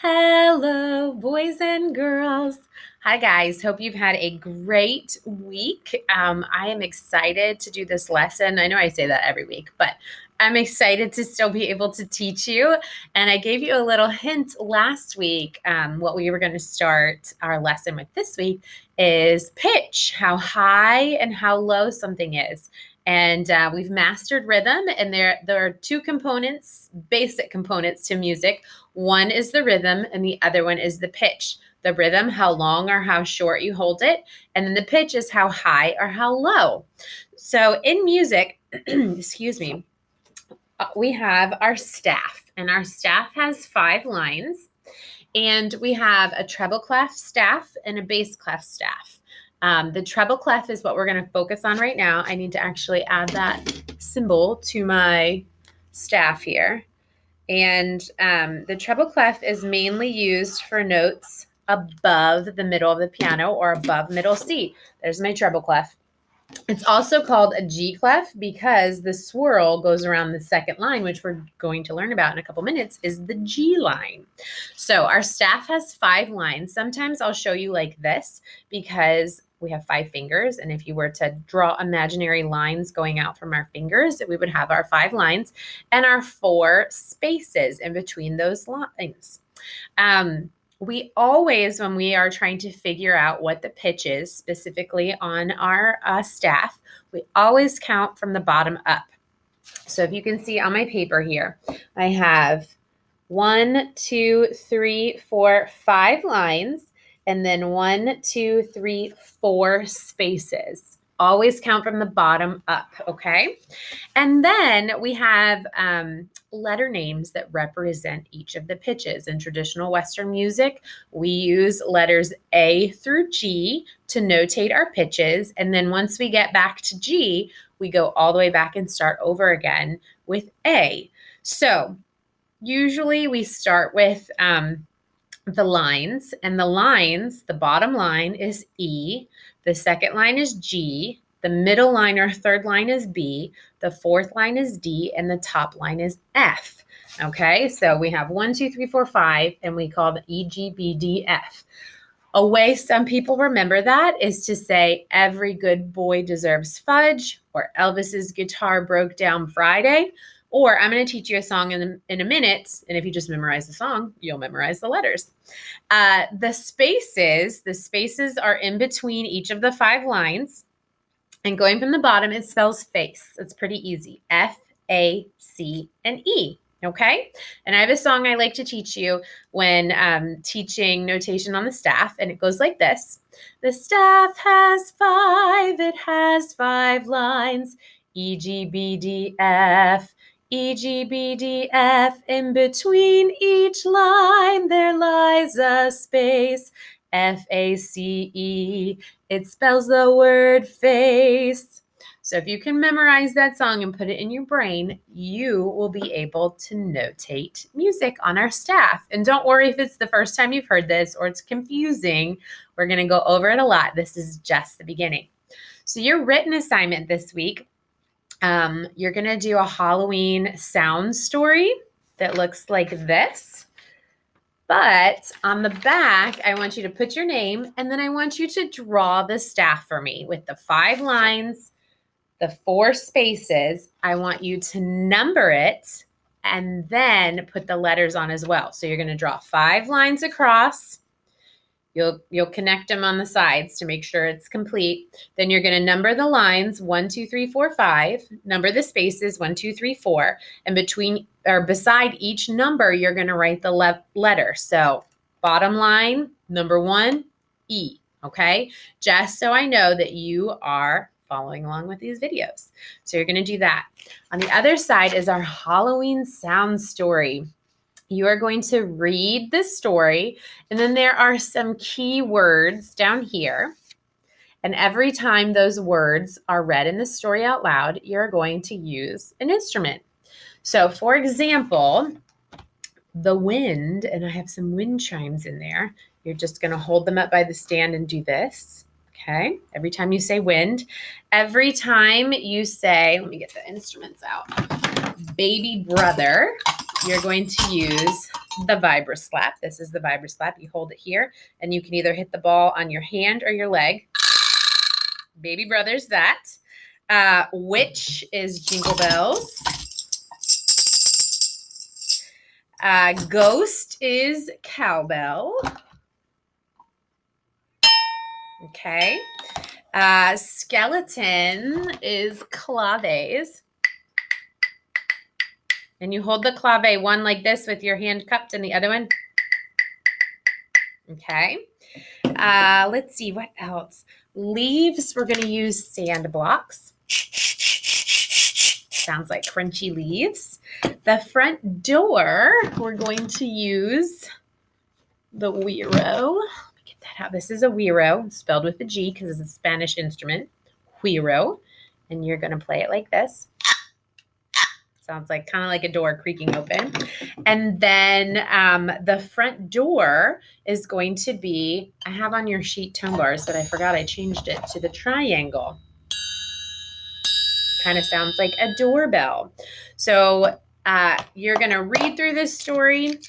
Hello, boys and girls. Hi, guys. Hope you've had a great week. I am excited to do this lesson. I know I say that every week, but I'm excited to still be able to teach you. And I gave you a little hint last week. What we were going to start our lesson with this week is pitch, how high and how low something is. And we've mastered rhythm, and there are two components, basic components to music. One is the rhythm, and the other one is the pitch. The rhythm, how long or how short you hold it, and then the pitch is how high or how low. So in music, excuse me, we have our staff, and our staff has 5 lines, and we have a treble clef staff and a bass clef staff. The treble clef is what we're going to focus on right now. I need to actually add that symbol to my staff here. And the treble clef is mainly used for notes above the middle of the piano or above middle C. There's my treble clef. It's also called a G clef because the swirl goes around the second line, which we're going to learn about in a couple minutes, is the G line. So our staff has 5 lines. Sometimes I'll show you like this because we have 5 fingers. And if you were to draw imaginary lines going out from our fingers, we would have our 5 lines and our 4 spaces in between those lines. We always, when we are trying to figure out what the pitch is specifically on our staff, we always count from the bottom up. So if you can see on my paper here, I have 1, 2, 3, 4, 5 lines, and then 1, 2, 3, 4 spaces. Always count from the bottom up, okay? And then we have letter names that represent each of the pitches. In traditional Western music, we use letters A through G to notate our pitches. And then once we get back to G, we go all the way back and start over again with A. So usually we start with the lines, and the lines, the bottom line is E, the second line is G, the middle line or third line is B, the fourth line is D, and the top line is F. Okay, so we have 1, 2, 3, 4, 5, and we call the E, G, B, D, F. A way some people remember that is to say, every good boy deserves fudge, or Elvis's guitar broke down Friday. Or I'm going to teach you a song in a minute, and if you just memorize the song, you'll memorize the letters. The spaces are in between each of the 5 lines. And going from the bottom, it spells face. It's pretty easy. F-A-C and E. Okay? And I have a song I like to teach you when teaching notation on the staff, and it goes like this. The staff has 5, it has 5 lines, E, G, B, D, F. E, G, B, D, F. In between each line there lies a space. F-A-C-E. It spells the word face. So if you can memorize that song and put it in your brain, you will be able to notate music on our staff. And don't worry if it's the first time you've heard this or it's confusing. We're going to go over it a lot. This is just the beginning. So your written assignment this week, you're going to do a Halloween sound story that looks like this. But on the back, I want you to put your name, and then I want you to draw the staff for me with the 5 lines, the 4 spaces. I want you to number it and then put the letters on as well. So you're going to draw 5 lines across. You'll connect them on the sides to make sure it's complete. Then you're going to number the lines 1, 2, 3, 4, 5. Number the spaces 1, 2, 3, 4. And between or beside each number, you're going to write the letter. So bottom line, number 1, E. Okay, just so I know that you are following along with these videos. So you're going to do that. On the other side is our Halloween sound story. You are going to read the story, and then there are some key words down here. And every time those words are read in the story out loud, you're going to use an instrument. So, for example, the wind, and I have some wind chimes in there. You're just going to hold them up by the stand and do this. Okay, every time you say wind, every time you say, let me get the instruments out, baby brother, you're going to use the VibraSlap. This is the VibraSlap. You hold it here, and you can either hit the ball on your hand or your leg. Baby Brother's that. Witch is Jingle Bells. Ghost is Cowbell. Okay. Skeleton is Claves. And you hold the clave, one like this with your hand cupped and the other one. Okay. Let's see, what else? Leaves, we're going to use sand blocks. Sounds like crunchy leaves. The front door, we're going to use the güiro. Let me get that out. This is a güiro, spelled with a G because it's a Spanish instrument. Güiro. And you're going to play it like this. Sounds like kind of like a door creaking open. And then the front door is going to be, I have on your sheet tone bars, but I forgot I changed it to the triangle. Kind of sounds like a doorbell. So you're going to read through this story.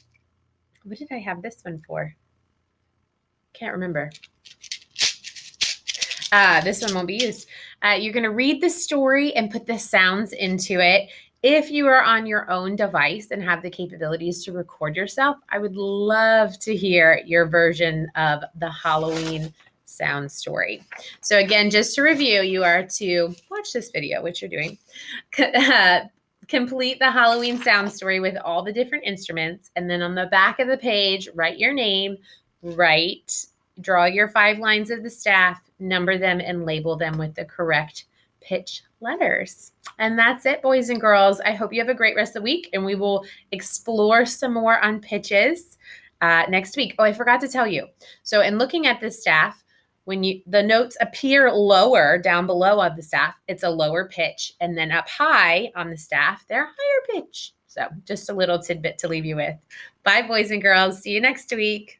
What did I have this one for? Can't remember. This one won't be used. You're going to read the story and put the sounds into it. If you are on your own device and have the capabilities to record yourself, I would love to hear your version of the Halloween sound story. So again, just to review, you are to watch this video, which you're doing, complete the Halloween sound story with all the different instruments. And then on the back of the page, write your name, draw your 5 lines of the staff, number them, and label them with the correct pitch letters. And that's it, boys and girls. I hope you have a great rest of the week, and we will explore some more on pitches next week. Oh, I forgot to tell you. So in looking at the staff, when the notes appear lower down below of the staff, it's a lower pitch. And then up high on the staff, they're higher pitch. So just a little tidbit to leave you with. Bye, boys and girls. See you next week.